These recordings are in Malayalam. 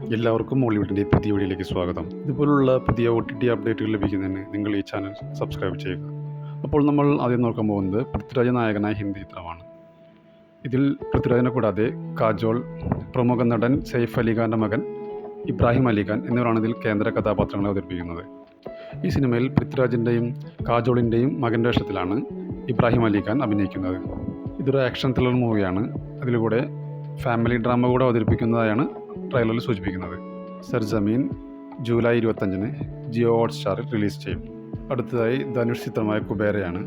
എല്ലാവർക്കും മോളിവുഡിൻ്റെ പുതിയ വീഡിയോയിലേക്ക് സ്വാഗതം. ഇതുപോലുള്ള പുതിയ OTT അപ്ഡേറ്റുകൾ ലഭിക്കുന്നതിന് നിങ്ങൾ ഈ ചാനൽ സബ്സ്ക്രൈബ് ചെയ്യുക. അപ്പോൾ നമ്മൾ ആദ്യം നോക്കാൻ പോകുന്നത് പൃഥ്വിരാജ് നായകനായ ഹിന്ദി ചിത്രമാണ്. ഇതിൽ പൃഥ്വിരാജിനെ കൂടാതെ കാജോൾ, പ്രമുഖ നടൻ സെയ്ഫ് അലി ഖാൻ്റെ മകൻ ഇബ്രാഹിം അലി ഖാൻ എന്നിവരാണ് ഇതിൽ കേന്ദ്ര കഥാപാത്രങ്ങളെ അവതരിപ്പിക്കുന്നത്. ഈ സിനിമയിൽ പൃഥ്വിരാജിൻ്റെയും കാജോളിൻ്റെയും മകൻ്റെ വേഷത്തിലാണ് ഇബ്രാഹിം അലി ഖാൻ അഭിനയിക്കുന്നത്. ഇതൊരു ആക്ഷൻ ത്രില്ലർ മൂവിയാണ്. അതിലൂടെ ഫാമിലി ഡ്രാമ കൂടെ അവതരിപ്പിക്കുന്നതായാണ് ട്രെയിലറിൽ സൂചിപ്പിക്കുന്നത്. സർജമീൻ ജൂലൈ 25-ന് ജിയോ ഹോട്ട്സ്റ്റാറിൽ റിലീസ് ചെയ്യും. അടുത്തതായി ധനുഷ് ചിത്രമായ കുബേരയാണ്.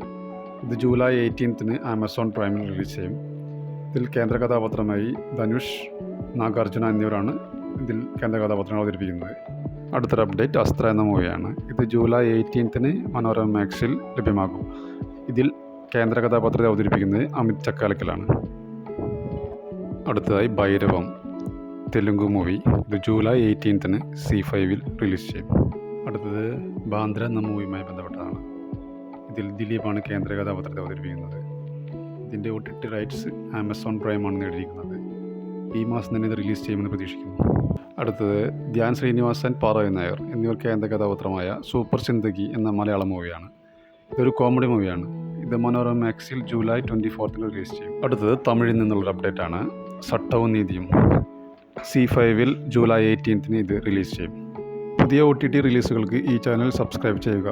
ഇത് ജൂലൈ 18-ന് ആമസോൺ പ്രൈമിൽ റിലീസ് ചെയ്യും. ഇതിൽ കേന്ദ്ര കഥാപാത്രമായി ധനുഷ്, നാഗാർജുന എന്നിവരാണ് ഇതിൽ കേന്ദ്ര കഥാപാത്രങ്ങൾ അവതരിപ്പിക്കുന്നത്. അടുത്തൊരു അപ്ഡേറ്റ് അസ്ത്ര എന്ന മൂവിയാണ്. ഇത് ജൂലൈ 18-ന് മനോരമ മാക്സിൽ ലഭ്യമാകും. ഇതിൽ കേന്ദ്ര കഥാപാത്രത്തെ അവതരിപ്പിക്കുന്നത് അമിത് ചക്കാലക്കലാണ്. അടുത്തതായി ഭൈരവം തെലുങ്ക് മൂവി. ഇത് ജൂലൈ 18-ന് C5-ൽ റിലീസ് ചെയ്യും. അടുത്തത് ബാന്ദ്ര എന്ന മൂവിയുമായി ബന്ധപ്പെട്ടതാണ്. ഇതിൽ ദിലീപാണ് കേന്ദ്ര കഥാപാത്രത്തെ അവതരിപ്പിക്കുന്നത്. ഇതിൻ്റെ OTT റൈറ്റ്സ് ആമസോൺ പ്രൈമാണ് നേടിയിരിക്കുന്നത്. ഈ മാസം തന്നെ ഇത് റിലീസ് ചെയ്യുമെന്ന് പ്രതീക്ഷിക്കുന്നു. അടുത്തത് ധ്യാൻ ശ്രീനിവാസൻ, പാറു നായർ എന്നിവർ കേന്ദ്ര കഥാപാത്രമായ സൂപ്പർ സിന്ദഗി എന്ന മലയാളം മൂവിയാണ്. ഇതൊരു കോമഡി മൂവിയാണ്. ഇത് മനോരമ മാക്സിൽ ജൂലൈ 24-ന് റിലീസ് ചെയ്യും. അടുത്തത് തമിഴിൽ നിന്നുള്ളൊരു അപ്ഡേറ്റാണ്. സട്ടവും നീതിയും. C5-ൽ ജൂലൈ 18-ന് ഇത് റിലീസ് ചെയ്യും. പുതിയ OTT റിലീസുകൾക്ക് ഈ ചാനൽ സബ്സ്ക്രൈബ് ചെയ്യുക.